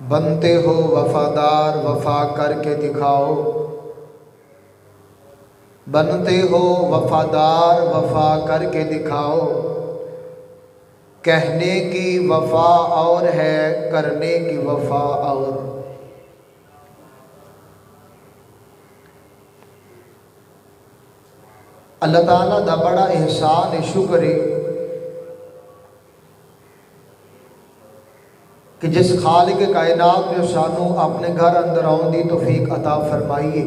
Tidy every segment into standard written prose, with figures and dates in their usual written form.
بنتے ہو وفادار وفا کر کے دکھاؤ، بنتے ہو وفادار وفا کر کے دکھاؤ، کہنے کی وفا اور ہے کرنے کی وفا اور۔ اللہ تعالیٰ دا بڑا احسان شکر ہے کہ جس خالق کائنات نے سانو اپنے گھر اندر آن دی توفیق عطا فرمائیے۔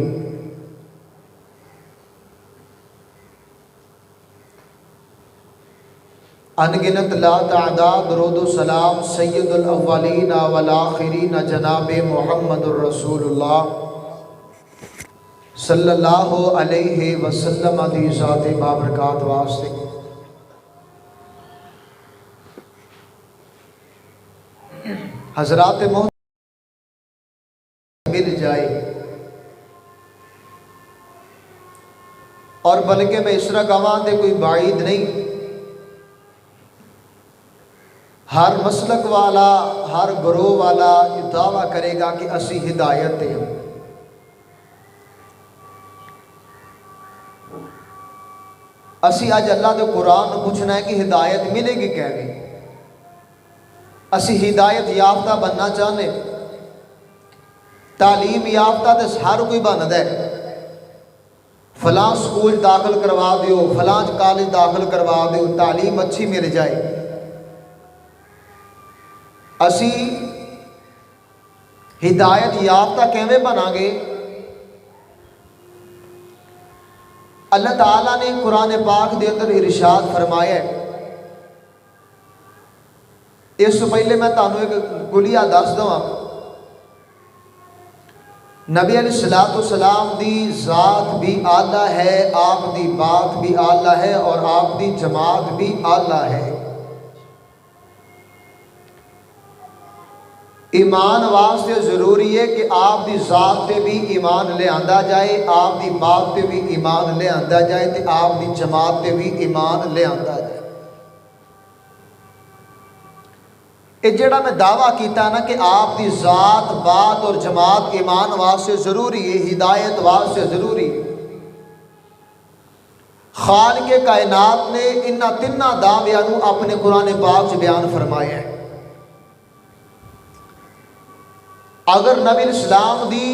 انگنت لا تعداد درود و سلام سید الاولین والآخرین جناب محمد الرسول اللہ صلی اللہ علیہ وسلم دی ذات بابرکات واسطے۔ حضرات محترم مل جائے، اور بلکہ میں اس طرح گواہ دے کوئی بعید نہیں، ہر مسلک والا ہر گروہ والا یہ دعویٰ کرے گا کہ اسی ہدایت ہیں۔ اسی آج اللہ دے قرآن پوچھنا ہے کہ ہدایت ملے گی کیویں؟ اسی ہدایت یافتہ بننا چاہنے، تعلیم یافتہ تے ہر کوئی بندا ہے، فلاں سکول داخل کروا دیو، فلاں کالج داخل کروا دیو، تعلیم اچھی مل جائے۔ اسی ہدایت یافتہ کیویں بنا گے؟ اللہ تعالیٰ نے قرآن پاک دے اندر ارشاد فرمایا ہے۔ اس سے پہلے میں تانوں ایک گلیہ دس دوں، نبی علیہ السلام دی ذات بھی اعلیٰ ہے، آپ دی بات بھی اعلیٰ ہے، اور آپ دی جماعت بھی اعلیٰ ہے۔ ایمان واسطے ضروری ہے کہ آپ دی ذات تے بھی ایمان لے آندا جائے، آپ دی بات تے بھی ایمان لے آندا جائے، تے آپ دی جماعت تے بھی ایمان لے آندا جائے۔ یہ جڑا میں دعویٰ کیتا نا کہ آپ دی ذات بات اور جماعت ایمان واسطے ضروری ہے، ہدایت واسطے ضروری ہے، خالق کائنات نے انہاں تنہ دعویاں نو اپنے قرآن پاک سے بیان فرمایا ہے۔ اگر نبی اسلام دی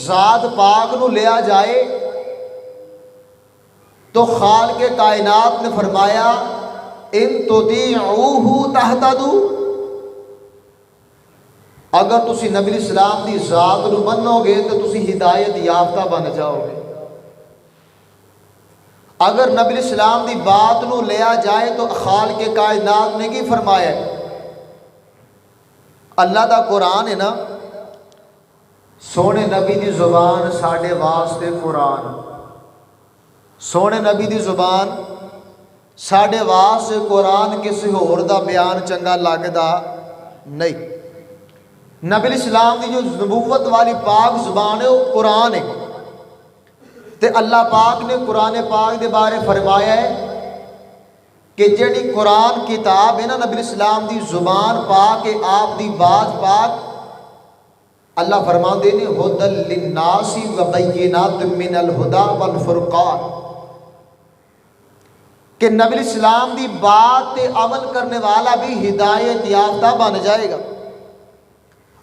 ذات پاک نو لیا جائے تو خالق کائنات نے فرمایا ان تطیعوہ تہتدوا، اگر تسی نبی اسلام دی ذات نو منو گے تو تسی ہدایت یافتہ بن جاؤ گے۔ اگر نبی اسلام دی بات نو لیا جائے تو خالق کائنات نے کی فرمایا ہے؟ اللہ دا قرآن ہے نا، سونے نبی دی زبان ساڑھے واسطے قرآن، سونے نبی دی زبان ساڑھے واسطے قرآن کسی اور دا بیان چنگا لگدا نہیں۔ نبی اسلام دی جو نبوت والی پاک زبان ہے وہ قرآن ہے، تے اللہ پاک نے قرآن پاک دے بارے فرمایا ہے کہ جڑی قرآن کتاب ہے نا، نبی اسلام دی زبان پاک ہے، آپ دی بات پاک، اللہ فرماندے نے ھدی للناس وبینات من الہدی والفرقان، کہ نبی اسلام دی بات تے عمل کرنے والا بھی ہدایت یافتہ بن جائے گا۔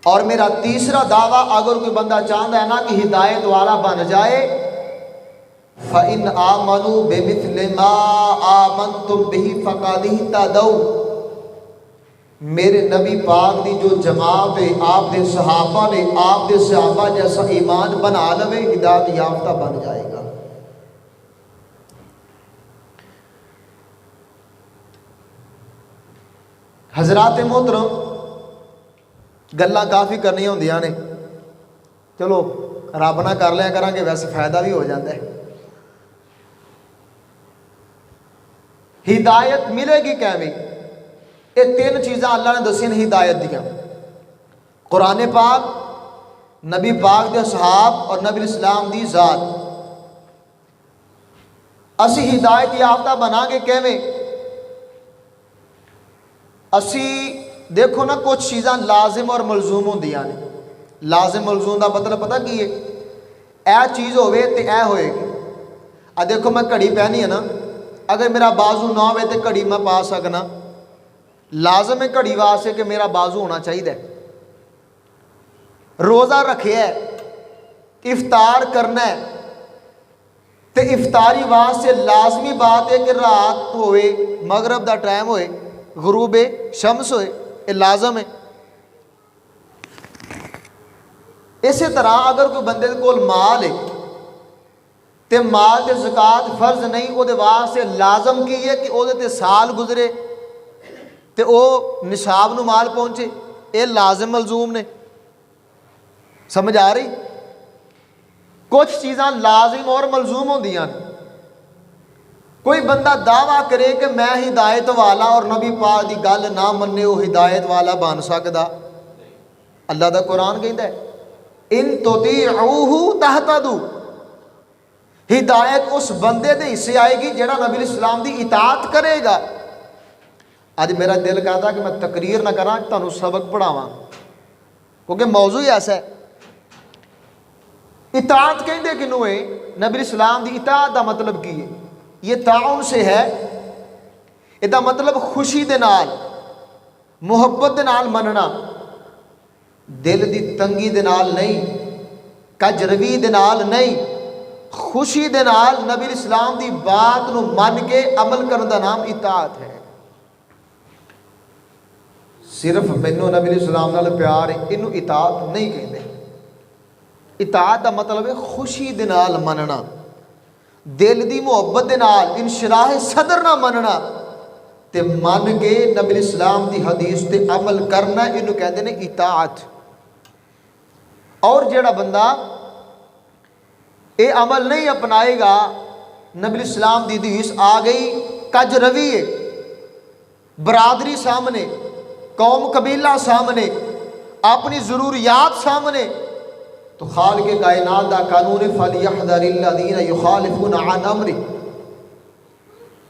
اور میرا تیسرا دعویٰ، اگر کوئی بندہ چاہتا ہے نا کہ ہدایت والا بن جائے، فَإِنْ آمَنُوا بِمِثْلِ مَا آمَنْتُمْ بِهِ فَقَدِ اهْتَدَوْا، میرے نبی پاک دی جو جماعت ہے، آپ دے صحابہ نے آپ دے صحابہ جیسا ایمان بنا لوے، ہدایت یافتہ بن جائے گا۔ حضرات محترم، گلاں کافی کرنی ہوندیاں نے، چلو رب نہ کر لیا کریں گے، ویسے فائدہ بھی ہو جاتا ہے۔ ہدایت ملے گی کیویں؟ یہ تین چیزاں اللہ نے دسی نے ہدایت دیا، قرآن پاک، نبی پاک دے صحاب اور نبی اسلام دی ذات۔ اسی ہدایت یافتہ بنا گے کیویں؟ اسی دیکھو نا کچھ چیزاں لازم اور ملزوم ہوندیاں نے، لازم ملزوم دا مطلب پتہ کی ہے؟ اے چیز ہوئے تے اے ہوئے گی. دیکھو میں گھڑی پہنی ہے نا، اگر میرا بازو نہ ہوئے تو گھڑی میں پا سکنا. لازم ہے گھڑی واسطے کہ میرا بازو ہونا چاہیے. روزہ رکھے ہے، افطار کرنا ہے، تے افطاری واسطے لازمی بات ہے کہ رات ہوئے، مغرب دا ٹائم ہوئے، غروب شمس ہوئے، یہ لازم ہے. اسی طرح اگر کوئی بندے کول مال ہے تے مال تے زکات فرض نہیں، وہ واسطے لازم کی ہے کہ وہ تے سال گزرے تے وہ نصاب نو مال پہنچے. یہ لازم ملزوم نے. سمجھ آ رہی؟ کچھ چیزاں لازم اور ملزوم ہوندیاں. کوئی بندہ دعویٰ کرے کہ میں ہدایت والا اور نبی پاک دی گل نہ مننے، وہ ہدایت والا بن سکدا؟ اللہ دا قرآن کہندا ہے ان تطیعوہ تہتدوا. ہدایت اس بندے دے حصے آئے گی جڑا نبی اسلام دی اطاعت کرے گا. اج میرا دل کہتا کہ میں تقریر نہ کراں، تانوں سبق پڑھاواں، کیونکہ موضوع ہی ایسا ہے. اطاعت کہندے کنوں ہے؟ نبی اسلام دی اطاعت دا مطلب کی ہے؟ یہ تعاون سے ہے. ادا مطلب خوشی دے نال، محبت دے نال مننا، دل دی تنگی دے نال نہیں، کج روی دے نال نہیں، خوشی دے نال نبی اسلام دی بات نو من کے عمل کرن دا نام اطاعت ہے. صرف مینوں نبی اسلام نال پیار ہے اینوں اطاعت نہیں کہندے. اطاعت دا مطلب ہے خوشی دے نال مننا، دل دی محبت دے نال انشراح صدر نہ مننا تے من کے نبی اسلام دی حدیث تے عمل کرنا، اینوں کہندے نے اطاعت. اور جڑا بندہ اے عمل نہیں اپنائے گا، نبی اسلام دی حدیث آ گئی، کج روی ہے، برادری سامنے، قوم قبیلہ سامنے، اپنی ضروریات سامنے، تو خالق کائنات دا قانون فَلْيَحْذَرِ الَّذِينَ يُخَالِفُونَ عَنْ أَمْرِهِ.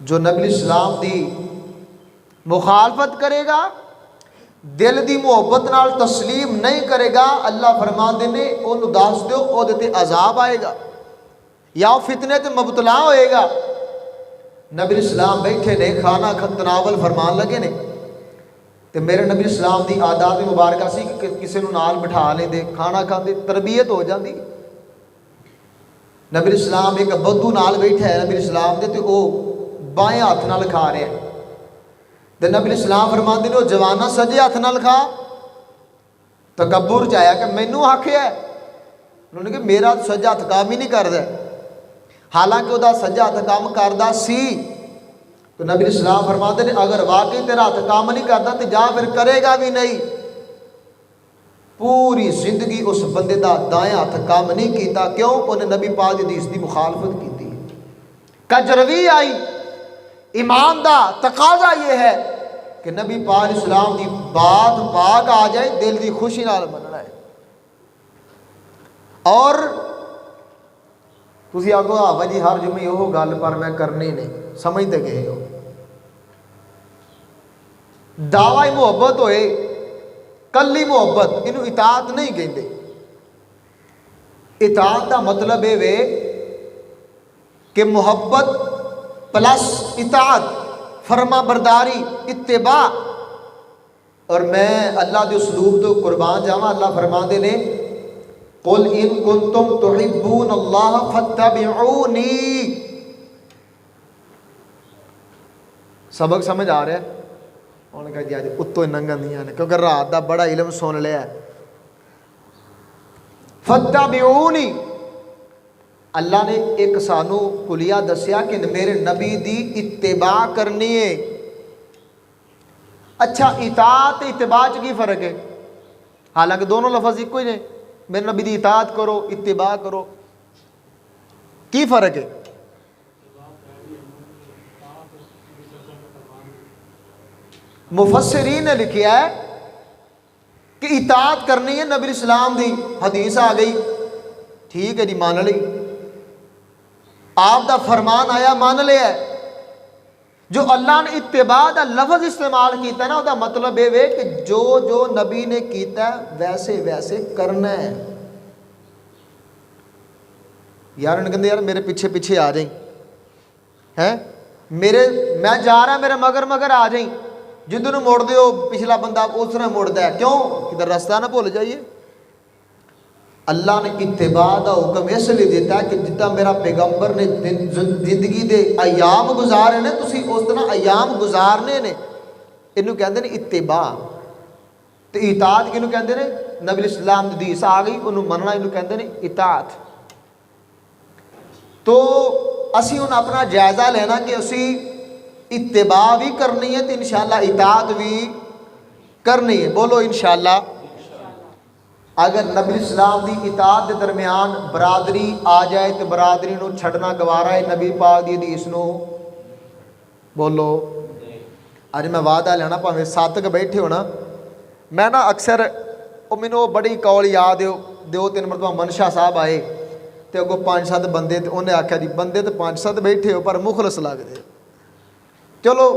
جو نبی اسلام دی مخالفت کرے گا، دل دی محبت نال تسلیم نہیں کرے گا، اللہ فرماندے نے انہوں دس دیو او تے عذاب آئے گا یا وہ فتنے تے مبتلا ہوئے گا. نبی اسلام بیٹھے نے، کھانا تناول فرمان لگے نے، تے میرے نبی اسلام دی عادات مبارکہ سی کہ کسی نو نال بٹھا لیں دے، کھانا کھاندے، تربیت ہو جاندی. نبی اسلام ایک بدو نال بیٹھا ہے نبی اسلام دے، تے او بائیں ہاتھ نال کھا رہے ہیں، تے نبی اسلام فرماندے نے او جوانا سجے ہاتھ نال کھا. تکبر چاہیا کہ مینوں آکھیا ہے، انہوں نے کہ میرا سجا ہاتھ کام ہی نہیں کردا، حالانکہ وہ سجا ہاتھ کام کردا سی. تو نبی اسلام فرماتے ہیں اگر واقعی تیرا ہاتھ کام نہیں کرتا تو جا پھر کرے گا بھی نہیں. پوری زندگی اس بندے دا دائیں ہاتھ کام نہیں کیتا. کیوں؟ انہیں نبی پاک دی حدیث دی مخالفت کی تھی. کجروی آئی. ایمان دا تقاضا یہ ہے کہ نبی پاک اسلام دی بات پاک آ جائے، دل دی خوشی نال مننا ہے. اور تسی آگو آبا جی ہر جمعے وہ گل پر میں کرنی نہیں، سمجھتے گئے ہو. دعوی محبت ہوئے، کلی محبت، انہوں اطاعت نہیں کہندے. اطاعت دا مطلب ہے وے کہ محبت پلس اطاعت، فرما برداری، اتباع. اور میں اللہ دے اسلوب تو قربان جاواں، اللہ فرماندے نے قل ان کنتم تحبون اللہ فاتبعونی. سبق سمجھ آ رہا ہے؟ انہوں نے کہا جی آج اتو ننگا نہیں آنے کیونکہ رات دا بڑا علم سن لیا ہے. فاتبعونی، اللہ نے ایک سانو کلیہ دسیا کہ میرے نبی دی اتباع کرنی ہے. اچھا اطاعت اتباع کی فرق ہے؟ حالانکہ دونوں لفظ ایک ہی ہیں، میرے نبی دی اطاعت کرو، اتباع کرو، کی فرق ہے؟ مفسرین نے لکھیا ہے کہ اطاعت کرنی ہے نبی اسلام دی، حدیث آ گئی، ٹھیک ہے جی مان لی، آپ دا فرمان آیا مان لیا ہے. جو اللہ نے اتباع دا لفظ استعمال کیتا ہے نا، وہ مطلب یہ ہے کہ جو جو نبی نے کیتا ہے ویسے ویسے کرنا ہے۔ یار انہوں نے کہتے یار میرے پیچھے پیچھے آ جائیں، ہیں میں جا رہا میرے مگر مگر آ جائیں، جدھر مڑ دے ہو پچھلا بندہ اس طرح مڑتا ہے، کیوں؟ کدھر رستہ نہ بھول جائیے۔ اللہ نے اتباع دا حکم اس لیے دیتا ہے کہ جتنا میرا پیغمبر نے زندگی دے ایام گزارے نے، تسی اس طرح ایام گزارنے نے۔ انہوں کہتے ہیں اتباع، تو اطاعت کنوں کہتے ہیں؟ نبی الاسلام دی حدیث آ گئی انہوں مننا، انہوں کہتے ہیں اطاعت۔ تو اسی ان اپنا جائزہ لینا کہ اسی اتباع بھی کرنی ہے تو انشاءاللہ اطاعت بھی کرنی ہے۔ بولو انشاءاللہ۔ اگر نبی اسلام دی اطاعت دے درمیان برادری آ جائے تو برادری نو چھڑنا گوارا ہے نبی پاک دی حدیث نو؟ بولو۔ اج میں وعدہ لینا پاویں ساتھ بیٹھے ہونا، میں نا اکثر مینوں بڑی کال یاد دو تین مرتبہ منشا صاحب آئے تے اگوں 5-7 بندے، تے انہیں آکھیا جی بندے تے 5-7 بیٹھے ہو پر مخلص لگدے۔ چلو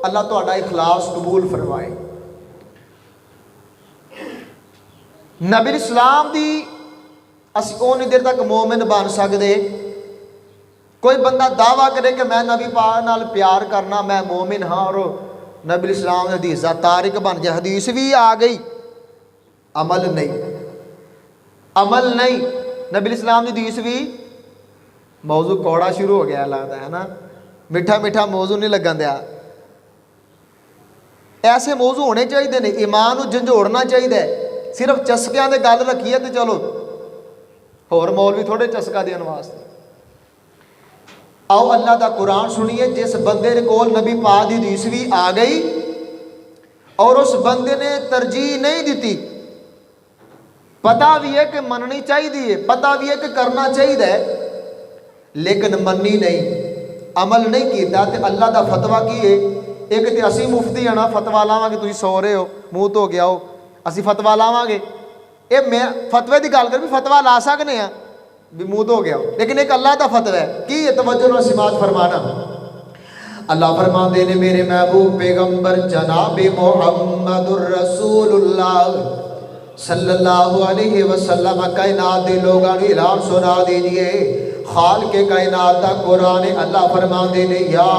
اللہ تہاڈا اخلاص قبول فرمائے۔ نبی اسلام دی اسی اونی دیر تک مومن بن سکدے، کوئی بندہ دعویٰ کرے کہ میں نبی پاک نال پیار کرنا، میں مومن ہاں، اور نبی اسلام دی حدیث دا تارک بن جائے، حدیث بھی آ گئی، عمل نہیں۔ نبی اسلام دی حدیث بھی، موضوع کوڑا شروع ہو گیا لگتا ہے نا، میٹھا میٹھا موضوع نہیں لگن دیا۔ ایسے موضوع ہونے چاہیے نے، ایمان کو جھنجھوڑنا چاہیے، صرف چسکیاں دے گل رکھیے تو چلو ہور مولوی تھوڑے چسکا دین واسطے۔ آؤ اللہ دا قرآن سنیے، جس بندے نے کول نبی پاک دی حدیث بھی آ گئی اور اس بندے نے ترجیح نہیں دیتی، پتہ بھی ہے کہ مننی چاہیے، پتہ بھی ہے کہ کرنا چاہیے، لیکن مننی نہیں، عمل نہیں کیتا، تے اللہ دا فتویٰ کی ہے؟ ایک تے اسی مفتی ہے نا فتویٰ لاواں گے، تسی سو رہے ہو منہ تو گیا ہو، اسی فتویٰ لاواں گے، اے میں فتوے دی گل کر بھی فتویٰ لا سکنے ہیں بھی منہ تو گیا ہو، لیکن ایک اللہ دا فتویٰ ہے کی ہے؟ توجہ نال سماعت فرمانا۔ اللہ فرماندے نے میرے محبوب پیغمبر جناب محمد الرسول اللہ صلی اللہ علیہ وسلم کائنات دے لوگاں نوں اعلان سنا دیجئے، خالق کائنات دا قرآن اللہ فرماندے نے یا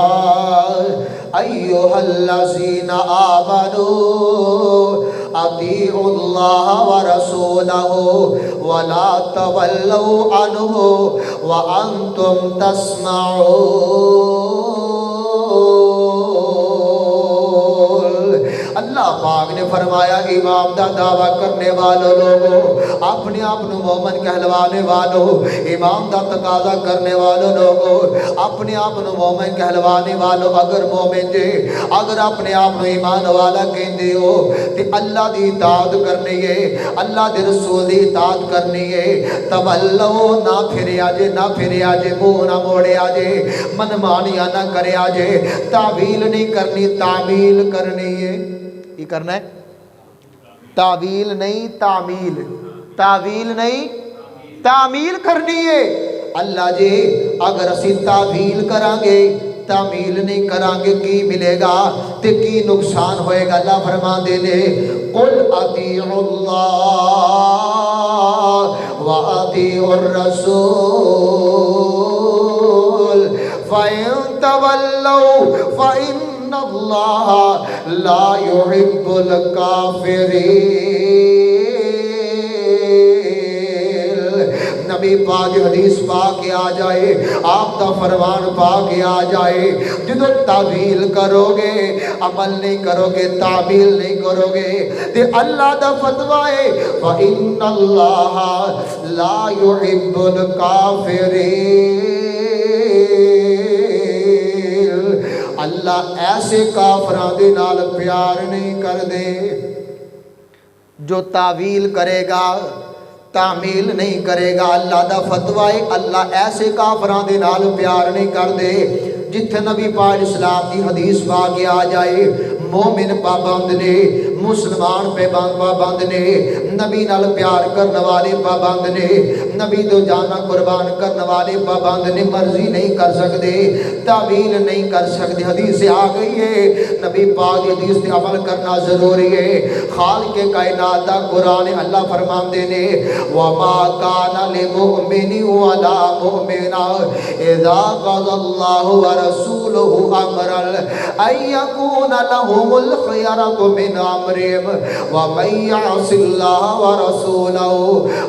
ایھا الذین آمنوا اطیعوا اللہ ورسولہ ولا تولوا عنہ وانتم تسمعون۔ اللہ پاک نے فرمایا امام دا دعویٰ کرنے والوں لوگوں، اپنے آپ نو مومن کہلوانے والوں، امام دا تقاضا کرنے والوں لوگوں، اپنے آپ نو مومن کہلوانے والوں، اگر مومن جے، اگر اپنے آپ نو ایمان والا کہندے ہو تے اللہ دی اطاعت کرنی ہے، اللہ دے رسول دی اطاعت کرنی ہے، تولو نہ پھرے آجے، نہ پھرے آجے، منہ نہ موڑے آجے، من مانیاں نہ کرے آجے، تعویل نہیں کرنی، تعمیل کرنی ہے۔ یہ کرنا ہے تعویل نہیں تعمیل، تعویل نہیں تعمیل کرنی ہے۔ اللہ جی اگر اسی تعویل کرانگے تعمیل نہیں کرانگے کی ملے گا تے کی نقصان ہوئے گا؟ اللہ فرمان دے نے قل اطیعوا اللہ و اطیعوا الرسول فَإِن تَوَلَّوْا فَإِنَّ اللَّهَ لَا يُحِبُّ الْكَافِرِينَ۔ نبی پاک حدیث پاک آ جائے، آپ دا فرمان پاک آ جائے، جدو تعویل کرو گے، عمل نہیں کرو گے، تعمیل نہیں کرو گے، تے اللہ دا فتویٰ ہے فَإِنَّ اللَّهَ لَا يُحِبُّ الْكَافِرِينَ۔ اللہ ایسے کافران دے نال پیار نہیں کر دے، جو تعویل کرے گا تعمیل نہیں کرے گا، اللہ دا فتویٰ ہے اللہ ایسے کافران دے نال پیار نہیں کر دے۔ جتھے نبی پاک اسلام دی حدیث پاک آ جائے مومن پابند نے، مسلمان پابند نے، نبی نال پیار کرنے والے پابند نے، نبی تو جانا قربان کرنے والے پابند نے، مرضی نہیں کر سکتے، تعویل نہیں کر سکتے۔ حدیث آ گئی ہے، نبی پاک حدیث تے عمل کرنا ضروری ہے۔ خالق کائنات دا قرآن اللہ فرماندے نے وما کان للمؤمن ولا مؤمنہ اذا قضى الله ورسوله امرا ان يكون لهم الخيرة من امرهم ومن يعص الله ورسوله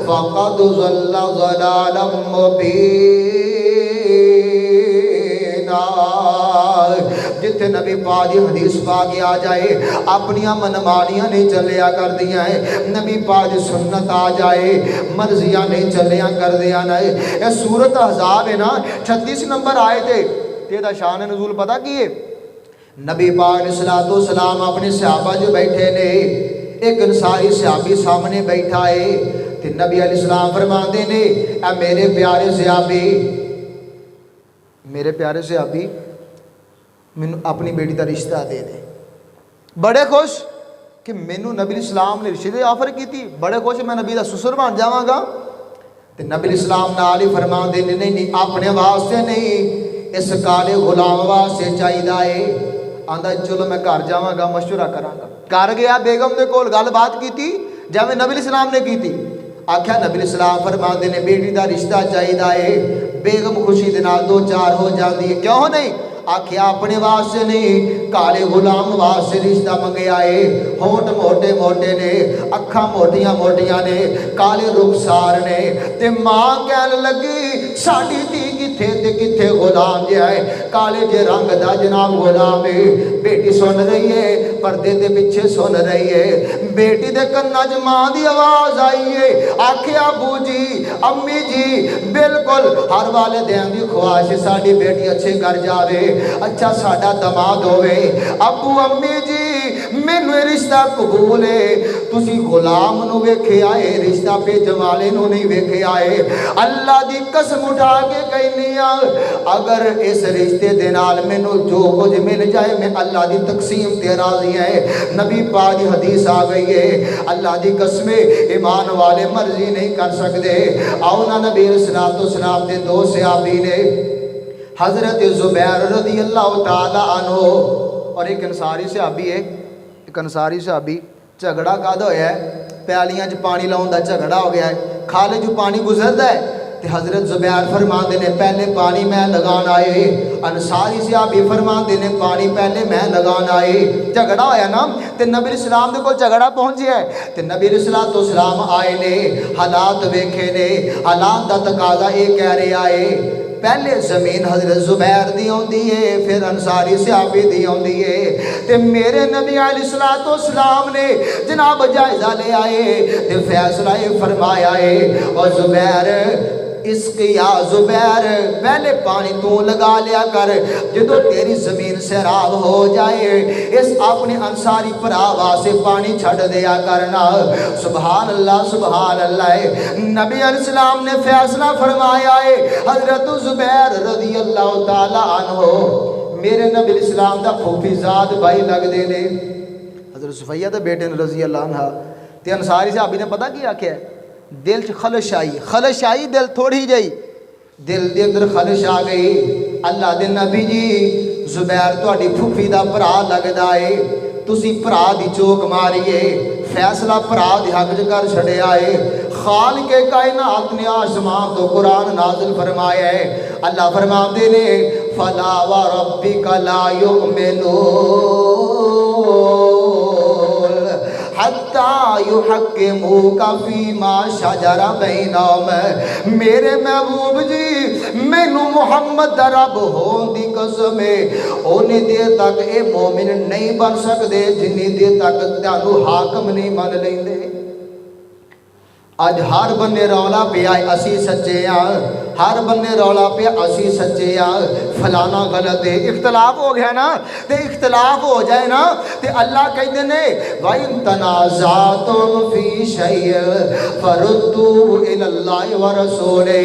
فقد ضل ضلالا مبينا۔ جتھے نبی پاک دی حدیث پاک آ جائے اپنیاں منمانیاں نہیں چلیا کر دیا ہے، نبی پاک دی سنت آ جائے مرضیاں نہیں چلیا کر دیا ہے۔ یہ سورت احزاب ہے نا 36 نمبر آئے تھے تیرا شان نزول پتہ کیے؟ نبی پاک علیہ الصلوۃ والسلام اپنے صحابہ جو بیٹھے نے، ایک انصاری صحابی سامنے بیٹھا ہے تے نبی علیہ السلام فرماندے نے اے میرے پیارے صحابی، میرے پیارے صحابی مینوں اپنی بیٹی دا رشتہ دے دے۔ بڑے خوش کہ مینوں نبی اسلام نے رشتے آفر کی تھی، بڑے خوش میں نبی دا سسر بن جاواں گا۔ تے نبی اسلام نال ہی فرمان دے نہیں اپنے واسطے نہیں، اس کالے غلام واسطے چاہیدا ہے۔ آندا چلو میں گھر جاواں گا مشورہ کراں گا۔ گھر گیا بیگم دے کول گل بات کیتی جویں نبی اسلام نے کیتی، آکھیا نبی اسلام فرمان دے نے بیٹی دا رشتہ چاہیدا ہے۔ بیگم خوشی دے نال دو چار ہو جاندی ہے، کیوں نہیں؟ آکھیا اپنے واسطے نہیں کالے غلام واسطے رشتہ منگیا ہے۔ ہونٹ موٹے موٹے نے، اکھاں موٹیاں موٹیاں نے، کالے رخسار نے، تے ماں کہن لگی ساڈی دھی کتھے تے کتھے غلام جے ہے کالے جے رنگ دا جناب غلام ہے۔ بیٹی سن رہی ہے، پردے دے پیچھے سن رہی ہے، بیٹی دے کناں چ ماں دی آواز آئی ہے، آکھیا ابو جی امی جی بالکل ہر والدین دی خواہش ساڈی بیٹی اچھے گھر جاوے، اچھا ساڈا دماد ہوئے۔ ابو امی جی مینوں رشتہ قبول ہے، تسی غلام نو ویکھے آئے رشتہ بھیجن والے نو نہیں ویکھے آئے۔ اللہ دی قسم اٹھا کے کہنی آ اگر اس رشتے دے نال مینوں جو کچھ مل جائے میں اللہ دی تقسیم تے راضی ہے۔ نبی پاک دی حدیث آ گئی ہے، اللہ دی قسم ایمان والے مرضی نہیں کر سکتے۔ آؤ نا نبی صلی اللہ علیہ وسلم دے دو صحابی نے، حضرت زبیر رضی اللہ تعالی عنہ اور ایک انصاری صحابی ہے، ایک انصاری صحابی، جھگڑا کاد ہویا ہے، پیالیاں چ پانی لاؤن دا جھگڑا ہو گیا ہے، کھالے جو پانی گزردا ہے تے حضرت زبیر فرماندے نے پہلے پانی میں لگان آئے، انصاری صحابی فرماندے نے پانی پہلے میں لگان آئے۔ جھگڑا ہویا نا تے نبی علیہ السلام دے کول جھگڑا پہنچیا ہے تے نبی علیہ السلام آئے نے، حالات ویکھے نے، حالات دا تقاضا اے کہہ رہے آئے پہلے زمین حضرت زبیر دی ہوندی ہے پھر انصاری صحابی دی ہوندی ہے تے میرے نبی علیہ السلام نے جناب جائزہ لے آئے تے فیصلہ فرمایا ہے اور زبیر اس کی یا زبیر پہلے پانی تو لگا لیا کر، جدو تیری زمین سیراب ہو جائے اس اپنے انصاری پراوا سے پانی چھڑ دیا کرنا۔ سبحان اللہ سبحان اللہ۔ نبی علیہ السلام نے فیصلہ فرمایا ہے، حضرت زبیر رضی اللہ تعالی عنہ میرے نبی علیہ السلام دا پھوپھی زاد بھائی لگ دے نے، حضرت صفیہ دے بیٹے رضی اللہ عنہ تے انصاری صحابی نے پتہ کیا کیا ہے؟ دل چ خلش آئی دل تھوڑی جائی، دل دے اندر خلش آ گئی۔ اللہ دے نبی جی زبیر تہاڈی پھوپھی دا بھرا لگدا ہے، تسی بھرا دی چوک ماریے، فیصلہ بھرا دی حق چ کر چھڑیا ہے۔ خالق کائنات نے آسمان تو قرآن نازل فرمایا ہے، اللہ فرماندے نے فلا وربک لا یؤمنون حتی یحکموک فیما شجر بینہم۔ میرے محبوب جی مینوں محمد دا رب ہون دی قسم ہے اونی دیر تک اے مومن نہیں بن سکدے جنی دیر تک تانوں حاکم نہیں من لیندے۔ اج ہر بنے رولا پہ آئے اسی سچے ہاں، ہر بنے رولا پہ اسی سچے ہاں، فلانا غلط ہے، اختلاف ہو گیا نا تے اختلاف ہو جائے نا تے اللہ کہتے نے وَإِن تَنَازَعْتُمْ فِي شَيْءٍ فَرُدُّوهُ إِلَى اللَّهِ وَرَسُولِهِ۔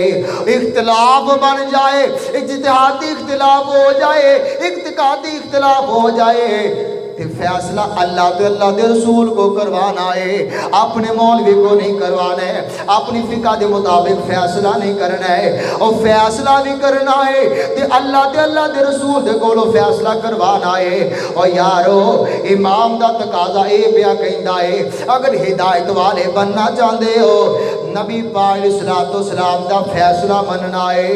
اختلاف بن جائے، اجتہادی اختلاف ہو جائے، اعتقادی اختلاف ہو جائے، تے فیصلہ اللہ دے رسول کو کروانا ہے، اپنے مولوی کو نہیں کروانا ہے، اپنی فقہ دے مطابق فیصلہ نہیں کرنا ہے، اور فیصلہ بھی کرنا ہے تے اللہ دے رسول دے کولو فیصلہ کروانا ہے۔ اور یارو امام دا تقاضا اے پیا کہندا ہے، اگر ہدایت والے بننا چاہتے ہو نبی پاک علیہ السلام دا فیصلہ مننا ہے۔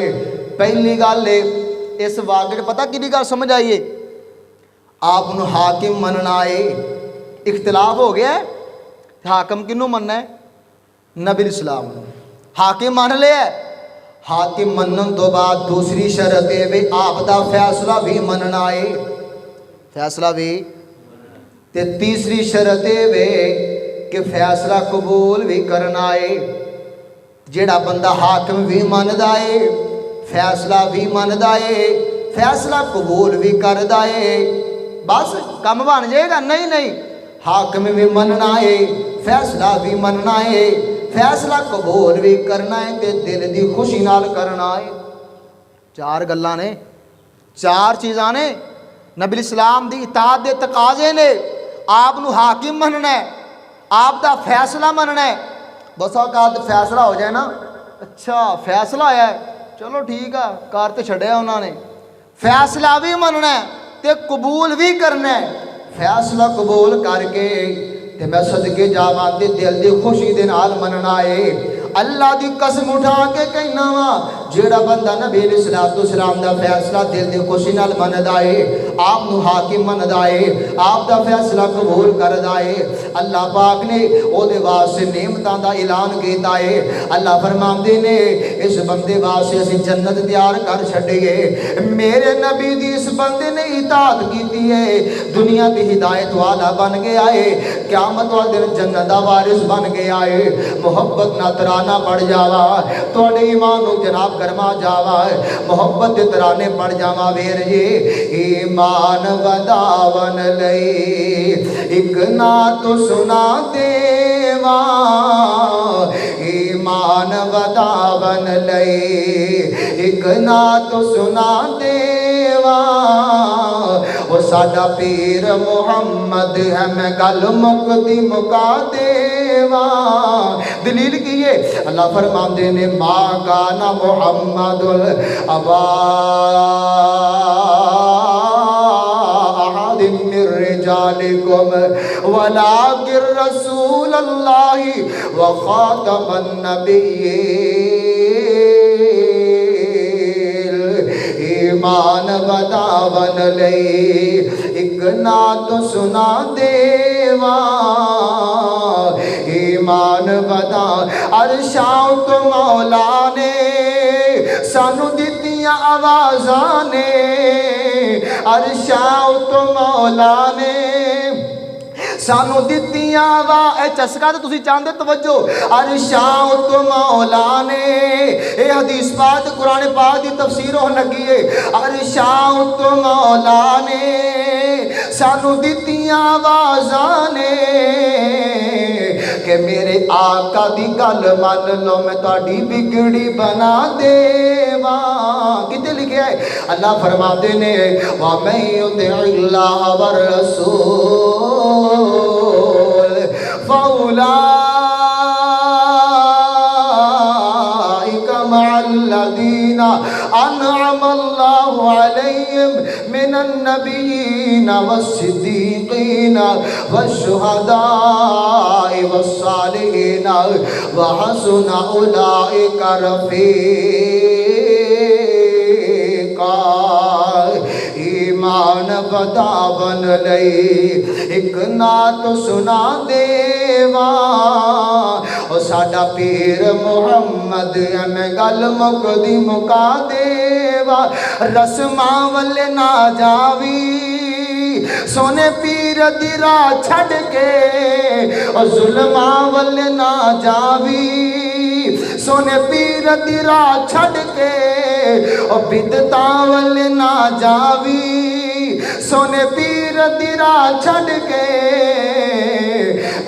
پہلی گل ہے اس واقعے پتہ کدی گل سمجھ آئیے، آپ نو حاکم مننا ہے، اختلاف ہو گیا ہے، حاکم کنوں مننا ہے؟ نبی اسلام حاکم مان لیا ہے، حاکم منن تو بعد دوسری شرط ہے بھی آپ دا فیصلہ بھی مننا ہے، فیصلہ بھی، تے تیسری شرط ہے کہ فیصلہ قبول بھی کرنا ہے۔ جیڑا بندہ حاکم بھی مندا ہے، فیصلہ بھی مندا ہے، فیصلہ قبول بھی کردا ہے، بس کم بن جائے گا؟ نہیں، حاکم بھی مننا ہے، فیصلہ بھی مننا ہے، فیصلہ قبول بھی کرنا ہے تے دل دی خوشی نال کرنا ہے۔ چار گلاں نے، چار چیزاں نے، نبی اسلام دی اطاعت دے تقاضے نے، آپ نو حاکم مننا ہے، آپ دا فیصلہ مننا ہے۔ بس اوقات فیصلہ ہو جائے نا، اچھا فیصلہ آیا ہے چلو ٹھیک ہے، کار تے چھڑیا انہوں نے، فیصلہ بھی مننا ہے تے قبول بھی کرنا ہے۔ فیصلہ قبول کر کے تے میں صدقے جاواں تے دل دی خوشی دے نال مننا ہے۔ اللہ دی قسم اٹھا کے کہنا وا، جیڑا بندہ نبی علیہ السلام دا فیصلہ دل دی خوشی نال مندا ہے، آپ نو حاکم مندا ہے، آپ دا فیصلہ قبول کردا ہے، اللہ پاک نے او دے واسطے نعمتاں دا اعلان کیتا ہے۔ اللہ فرماندے نے اس بندے واسطے اسی جنت تیار کر چھڈیے، میرے نبی دی اس بندے نے اطاعت کیتی ہے، دنیا دی ہدایت والا بن گیا ہے، قیامت والے دن جنت دا وارث بن گیا ہے۔ محبت نہ ترانہ پڑ جاوا، توڑے ایمان نو جناب گرما جاوا، محبت دے ترانے پڑ جاوا ویر جی۔ ایمان وداون لئی ایک نعت سنا دیوا، ایمان وداون لئی ایک نعت سنا دیوا، وہ ساڈا پیر محمد ہے، میں گل مکدی مکا دیوا۔ دلیل کی ہے اللہ فرماندے نے ما کانا محمد ابا احد من رجالکم ولکن رسول اللہ وخاتم النبیین۔ ایمان وداون لئی ایک نعت سنا دیوا، ایمان ودا عرشاں تو مولا نے سانو دتیاں آوازاں نے، عرشاں تو مولا نے سانو دتیاں اے چسکا تو تسی چاندے توجہ، عرشاں تو مولا نے، اے حدیث پاک قرآن پاک دی تفسیر ہو لگی ہے، عرشاں تو مولا نے سانو دتیاں آوازاں نے کہ میرے آقا دی گل مان لو میں تہاڈی بگڑی بنا دیواں۔ کتے لکھیا ہے اللہ فرماتے نے وَمَن يُطِعِ اللَّهَ وَالرَّسُولَ فَأُولَٰئِكَ مَعَ الَّذِينَ أَنْعَمَ اللَّهُ عَلَيْهِمْ مِنَ النَّبِيِّينَ وَالصِّدِّيقِينَ وَالشُّهَدَاءِ وَالصَّالِحِينَ وَحَسُنَ أُولَٰئِكَ رَفِيقًا۔ ایمان وداون لئی ایک نعت سنا دیوا، او ساڈا پیر محمد میں گل مکدی مکا دیوا۔ رسماں ولے نہ جاوی سونے پیر دی راہ چھڑ کے، او ظلماں ولے نہ جاوی سونے پیر دی راہ چھڑ کے، او بدعتاں ولے نہ جاوی سونے پیر دی راہ چھڑ کے،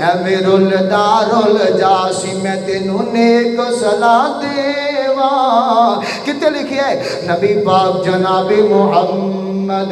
اے میرل دارل جاسی میں تینوں نیک صلاح دیواں۔ کتے لکھیا ہے نبی پاک جناب محمد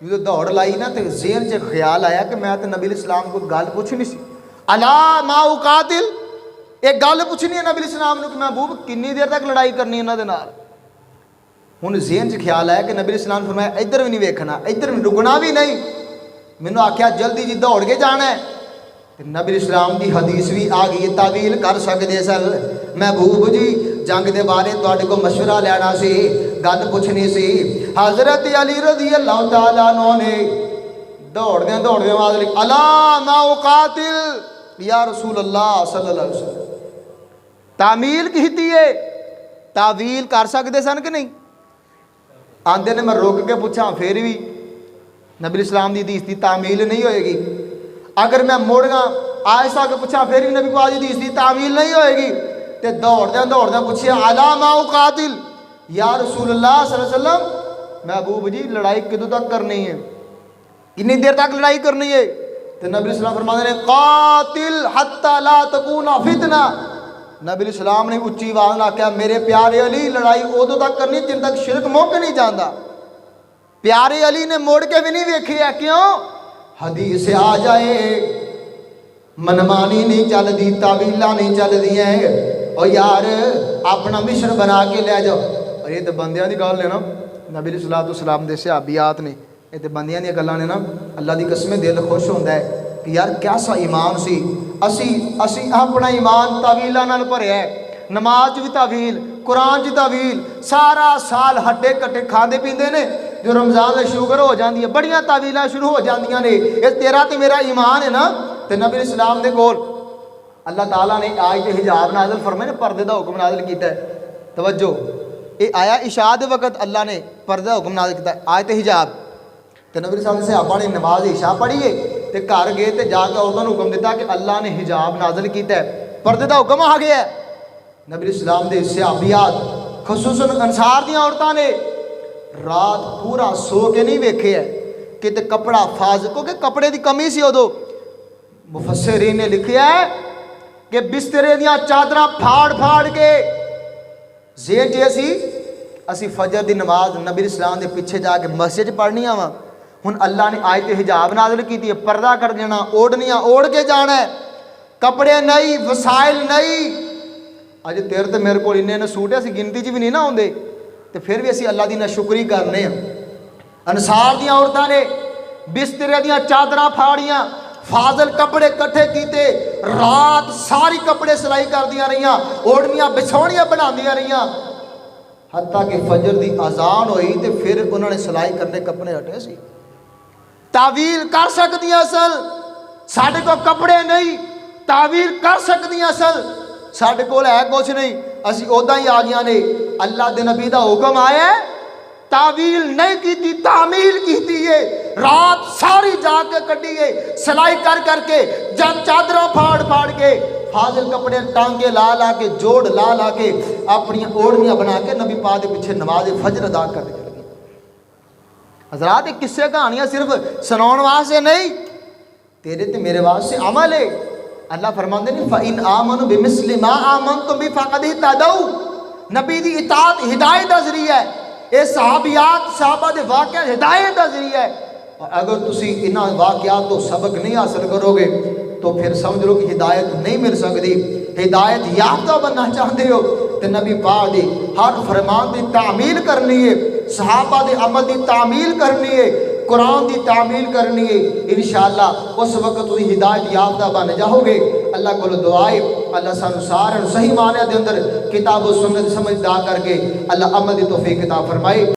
جو دوڑ لائی نا تو ذہن سے خیال آیا کہ میں تو نبی علیہ السلام کو گل پوچھنی سی، الا ما اقاتل، ایک گل پوچھنی ہے نبی علیہ السلام نے کہ محبوب کنی دیر تک لڑائی کرنی ہے انہاں دے نال۔ ہن ذہن سے خیال آیا کہ نبی علیہ السلام نے فرمایا ادھر بھی نہیں ویکھنا، ادھر بھی رکنا بھی نہیں، مینوں آکھیا جلدی جی دوڑ کے جانا ہے۔ نبی علیہ السلام دی حدیث بھی آ گئی، تعویل کر سکتے سر محبوب جی جنگ دے بارے تواڈے کو مشورہ لینا سی، گل پوچھنی سی۔ حضرت علی رضی اللہ تعالیٰ عنہ نے دوڑدے آواز لکھی الا ما اقاتل یا رسول اللہ صلی اللہ علیہ وسلم۔ تعمیل کیتی ہے، تعویل کر سکتے سن کہ نہیں؟ آندے نے میں روک کے پوچھا پھر بھی نبی علیہ السلام دی حدیث دی تعمیل نہیں ہوئے گی۔ اگر میں مڑ گا آہستہ کے پوچھا پھر بھی نبی پاک دی حدیث دی تعمیل نہیں ہوئے گی، تے دوڑدے پوچھے الا ما اقاتل یا رسول اللہ صلی اللہ علیہ وسلم، محبوب جی لڑائی کدوں تک کرنی ہے، کتنی دیر تک لڑائی کرنی ہے؟ تو نبی علیہ السلام فرماتے ہیں قاتل حتی لا تکون فتنہ۔ نبی علیہ السلام نے اچھی آواز نہ کہا میرے پیارے علی لڑائی ادو تک کرنی جن تک شرک موقع نہیں جانا۔ پیارے علی نے موڑ کے بھی نہیں دیکھی ہے، کیوں؟ حدیث آ جائے منمانی نہیں چل دی، تعویلہ نہیں چل دی ہیں، اور یار اپنا مشن بنا کے لے جاؤ۔ اور یہ تو بندیاں دی گل ہے نا، نبی علیہ السلام دے صحابیات نے یہ تو بندیاں دی گلاں نے نا، اللہ دی قسم دل خوش ہوندا ہے کہ یار کیسا ایمان سی، اسی اپنا ایمان تعویلاں نال بھریا ہے، نماز بھی تعویل، قرآن کی تعویل، سارا سال ہڈے کٹے کھاندے پیندے نے، جو رمضان سے شوگر ہو جاندی ہے بڑیاں تعویلاں شروع ہو جاندیاں نے۔ یہ تیرا تے میرا ایمان ہے نا، تے نبی علیہ السلام دے کول اللہ تعالیٰ نے آیت حجاب نازل فرمائے، پردے دا حکم نازل کیتا ہے۔ توجہ، یہ آیا عشاء دے وقت اللہ نے پردے دا حکم نازل کیتا ہے، آیت حجاب۔ تے نبی صلی اللہ علیہ وسلم نے نماز عشاء پڑھی ہے تے گھر گئے تے جا کے عورتوں نے حکم دیتا کہ اللہ نے حجاب نازل کیتا ہے، پردے دا حکم آ گیا ہے۔ نبی علیہ السلام دے صحابیات خصوصاً انصار دیاں عورتاں نے رات پورا سو کے نہیں ویکھے ہے کہ تے کپڑا فاضل، کیونکہ کپڑے دی کمی سی ادو۔ مفسرین نے لکھیا ہے کہ بسترے دیاں چادراں پھاڑ کے زین جی اسی فجر دی نماز نبی علیہ السلام دے پیچھے جا کے مسجد پڑھنی آواں، ہن اللہ نے آیت حجاب نازل کیتی ہے، پردہ کر دینا، اوڑھنیاں اوڑھ کے جانا ہے، کپڑے نہیں، وسائل نہیں۔ اج تیرے تے میرے کو انہیں سوٹ ہے، اسی گنتی چ بھی نہیں نہ ہوندے، تو پھر بھی اسی اللہ دی ناشکری کرنے ہیں۔ انصار دیاں عورتاں نے بسترے دیاں چادراں پھاڑیاں، فاضل کپڑے کٹھے کیتے، رات ساری کپڑے سلائی کر دیاں رہیاں، اوڑھنیاں بچھوڑیاں بنا دیاں رہیاں، حتیٰ کہ فجر دی اذان ہوئی تے پھر انہوں نے سلائی کرنے کپڑے ہٹے سی۔ تعویل کر سکدیاں اصل ساڈے کو کپڑے نہیں، تعویل کر سکدیاں اصل ساڈے کول ہے کچھ نہیں، اسی اودا ہی آ گیا نے۔ اللہ دے نبی دا حکم آیا ہے، تعویل نہیں کیتی، تعمیل کیتی ہے، رات ساری جا کے کٹی ہے، سلائی کر کے، جب چادروں پھاڑ کے، فاضل کپڑے ٹانگے لا کے، جوڑ لا کے، اپنی اوڑھنیاں بنا کے نبی پاک دے پیچھے نماز فجر ادا کرنے چل گئی۔ حضرات یہ قصے کہانیاں صرف سناؤن واسطے نہیں، تیرے تے میرے واسطے عمل ہے۔ اللہ فرماندے نے فَإِنْ آمَنُوا بِمِثْلِ مَا آمَنْتُمْ بِهِ فَقَدِ اهْتَدَوْا، نبی دی اطاعت ہدایت دا ذریعہ ہے، اے صحابہ دے واقعات ہدایت دا ذریعہ ہے۔ اور اگر تسی انہاں واقعات تو سبق نہیں حاصل کرو گے تو پھر سمجھ لو کہ ہدایت نہیں مل سکتی۔ ہدایت یافتہ بننا چاہتے ہو تو نبی پاک دی ہر فرمان دی تعمیل کرنی ہے، صحابہ دے عمل دی تعمیل کرنی ہے، قرآن دی تعمیل کرنی ہے، انشاءاللہ اس وقت تسی ہدایت یافتہ بن جاؤ گے۔ اللہ کو دعائے اللہ سانو سارے صحیح معنی دے اندر کتاب و سنت سمجھدار کر کے اللہ عمل دی توفیق عطا فرمائے۔